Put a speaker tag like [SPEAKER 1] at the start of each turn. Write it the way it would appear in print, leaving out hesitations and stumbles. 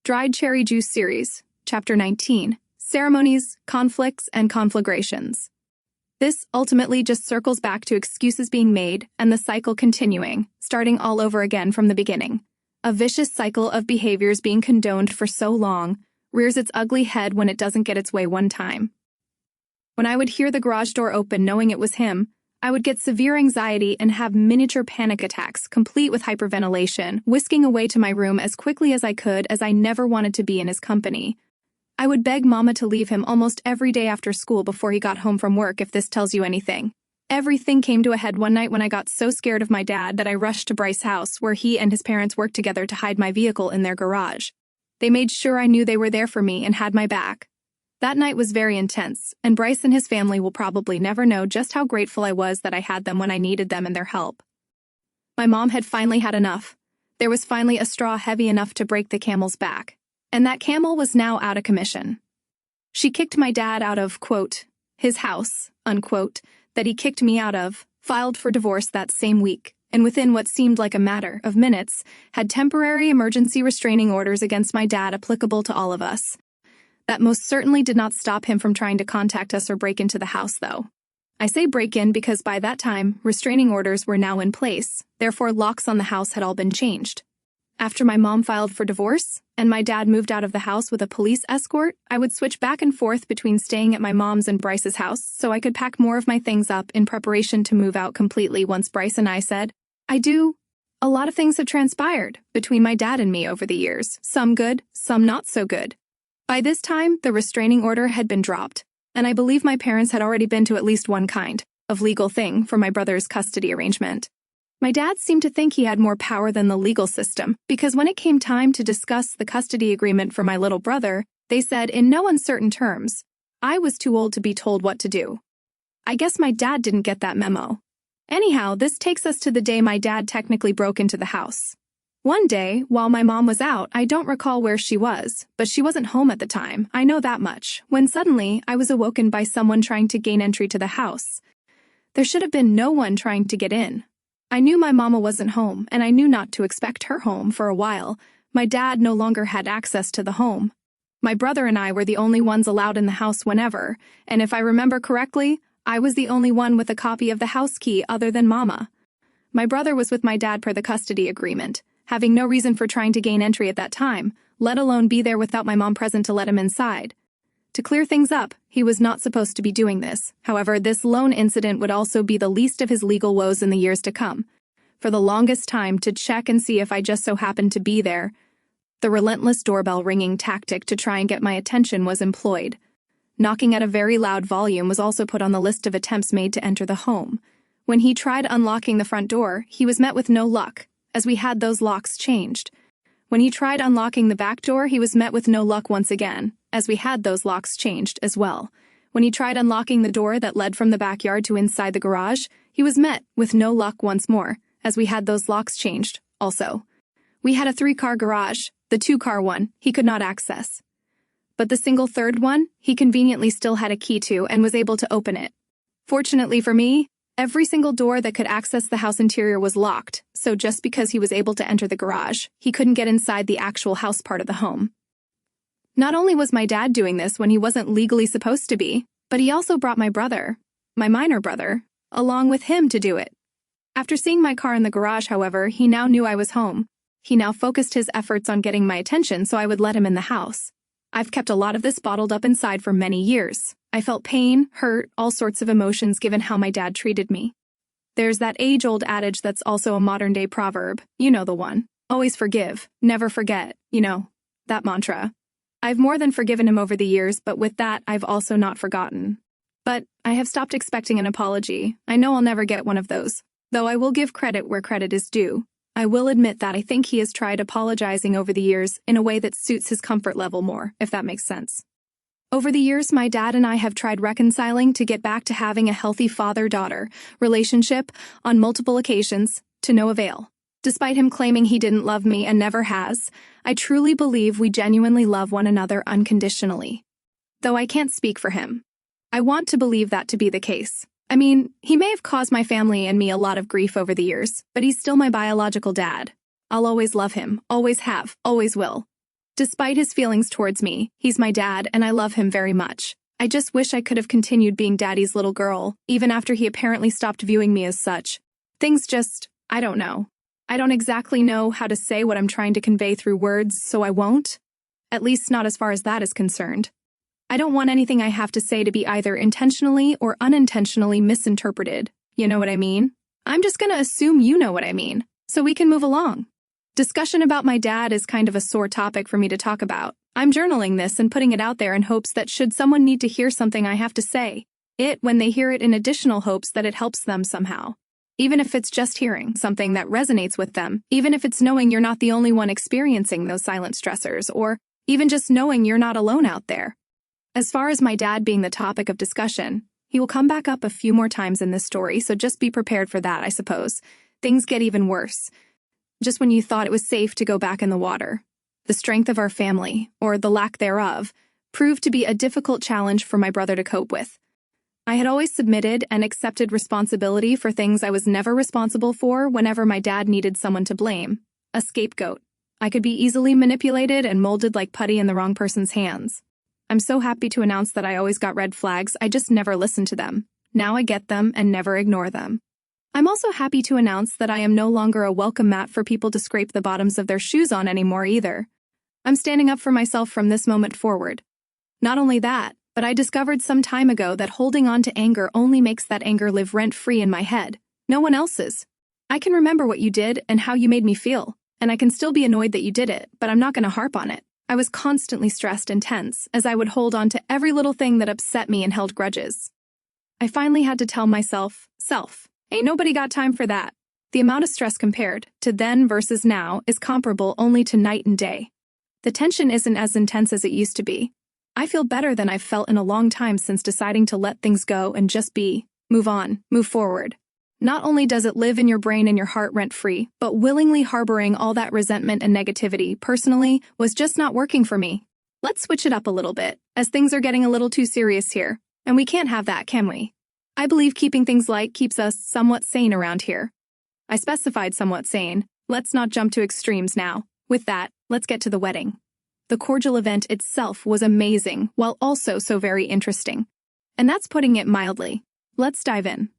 [SPEAKER 1] Dried Cherry Juice Series, Chapter 19, Ceremonies, Conflicts, and Conflagrations. This ultimately just circles back to excuses being made and the cycle continuing, starting all over again from the beginning. A vicious cycle of behaviors being condoned for so long rears its ugly head when it doesn't get its way one time. When I would hear the garage door open knowing it was him, I would get severe anxiety and have miniature panic attacks, complete with hyperventilation, whisking away to my room as quickly as I could, as I never wanted to be in his company. I would beg Mama to leave him almost every day after school before he got home from work, if this tells you anything. Everything came to a head one night when I got so scared of my dad that I rushed to Bryce's house, where he and his parents worked together to hide my vehicle in their garage. They made sure I knew they were there for me and had my back. That night was very intense, and Bryce and his family will probably never know just how grateful I was that I had them when I needed them and their help. My mom had finally had enough. There was finally a straw heavy enough to break the camel's back, and that camel was now out of commission. She kicked my dad out of, quote, his house, unquote, that he kicked me out of, filed for divorce that same week, and within what seemed like a matter of minutes, had temporary emergency restraining orders against my dad applicable to all of us. That most certainly did not stop him from trying to contact us or break into the house, though. I say break in because by that time, restraining orders were now in place, therefore locks on the house had all been changed. After my mom filed for divorce, and my dad moved out of the house with a police escort, I would switch back and forth between staying at my mom's and Bryce's house so I could pack more of my things up in preparation to move out completely once Bryce and I said, I do. A lot of things have transpired between my dad and me over the years, some good, some not so good. By this time, the restraining order had been dropped, and I believe my parents had already been to at least one kind of legal thing for my brother's custody arrangement. My dad seemed to think he had more power than the legal system, because when it came time to discuss the custody agreement for my little brother, they said in no uncertain terms, I was too old to be told what to do. I guess my dad didn't get that memo. Anyhow, this takes us to the day my dad technically broke into the house. One day, while my mom was out, I don't recall where she was, but she wasn't home at the time, I know that much, when suddenly I was awoken by someone trying to gain entry to the house. There should have been no one trying to get in. I knew my mama wasn't home, and I knew not to expect her home for a while. My dad no longer had access to the home. My brother and I were the only ones allowed in the house whenever, and if I remember correctly, I was the only one with a copy of the house key other than Mama. My brother was with my dad per the custody agreement, having no reason for trying to gain entry at that time, let alone be there without my mom present to let him inside. To clear things up, he was not supposed to be doing this. However, this lone incident would also be the least of his legal woes in the years to come. For the longest time, to check and see if I just so happened to be there, the relentless doorbell ringing tactic to try and get my attention was employed. Knocking at a very loud volume was also put on the list of attempts made to enter the home. When he tried unlocking the front door, he was met with no luck, as we had those locks changed. When he tried unlocking the back door, he was met with no luck once again, as we had those locks changed as well. When he tried unlocking the door that led from the backyard to inside the garage, he was met with no luck once more, as we had those locks changed also. We had a 3-car garage. The 2-car one he could not access. But the single third one, he conveniently still had a key to and was able to open it. Fortunately for me, every single door that could access the house interior was locked, so just because he was able to enter the garage, he couldn't get inside the actual house part of the home. Not only was my dad doing this when he wasn't legally supposed to be, but he also brought my brother, my minor brother, along with him to do it. After seeing my car in the garage, however, he now knew I was home. He now focused his efforts on getting my attention so I would let him in the house. I've kept a lot of this bottled up inside for many years. I felt pain, hurt, all sorts of emotions given how my dad treated me. There's that age-old adage that's also a modern-day proverb. You know the one. Always forgive, never forget. You know, that mantra. I've more than forgiven him over the years, but with that, I've also not forgotten. But I have stopped expecting an apology. I know I'll never get one of those. Though I will give credit where credit is due. I will admit that I think he has tried apologizing over the years in a way that suits his comfort level more, if that makes sense. Over the years, my dad and I have tried reconciling to get back to having a healthy father-daughter relationship on multiple occasions, to no avail. Despite him claiming he didn't love me and never has, I truly believe we genuinely love one another unconditionally. Though I can't speak for him. I want to believe that to be the case. I mean, he may have caused my family and me a lot of grief over the years, but he's still my biological dad. I'll always love him, always have, always will. Despite his feelings towards me, he's my dad and I love him very much. I just wish I could have continued being Daddy's little girl, even after he apparently stopped viewing me as such. Things just, I don't know. I don't exactly know how to say what I'm trying to convey through words, so I won't. At least not as far as that is concerned. I don't want anything I have to say to be either intentionally or unintentionally misinterpreted. You know what I mean? I'm just gonna assume you know what I mean, so we can move along. Discussion about my dad is kind of a sore topic for me to talk about. I'm journaling this and putting it out there in hopes that should someone need to hear something I have to say, when they hear it in additional hopes that it helps them somehow. Even if it's just hearing something that resonates with them, even if it's knowing you're not the only one experiencing those silent stressors, or even just knowing you're not alone out there. As far as my dad being the topic of discussion, he will come back up a few more times in this story, so just be prepared for that, I suppose. Things get even worse. Just when you thought it was safe to go back in the water. The strength of our family, or the lack thereof, proved to be a difficult challenge for my brother to cope with. I had always submitted and accepted responsibility for things I was never responsible for whenever my dad needed someone to blame. A scapegoat. I could be easily manipulated and molded like putty in the wrong person's hands. I'm so happy to announce that I always got red flags, I just never listened to them. Now I get them and never ignore them. I'm also happy to announce that I am no longer a welcome mat for people to scrape the bottoms of their shoes on anymore either. I'm standing up for myself from this moment forward. Not only that, but I discovered some time ago that holding on to anger only makes that anger live rent-free in my head, no one else's. I can remember what you did and how you made me feel, and I can still be annoyed that you did it, but I'm not going to harp on it. I was constantly stressed and tense, as I would hold on to every little thing that upset me and held grudges. I finally had to tell myself, ain't nobody got time for that. The amount of stress compared to then versus now is comparable only to night and day. The tension isn't as intense as it used to be. I feel better than I've felt in a long time since deciding to let things go and just be, move on, move forward. Not only does it live in your brain and your heart rent-free, but willingly harboring all that resentment and negativity, personally, was just not working for me. Let's switch it up a little bit, as things are getting a little too serious here, and we can't have that, can we? I believe keeping things light keeps us somewhat sane around here. I specified somewhat sane. Let's not jump to extremes now. With that, let's get to the wedding. The cordial event itself was amazing, while also so very interesting. And that's putting it mildly. Let's dive in.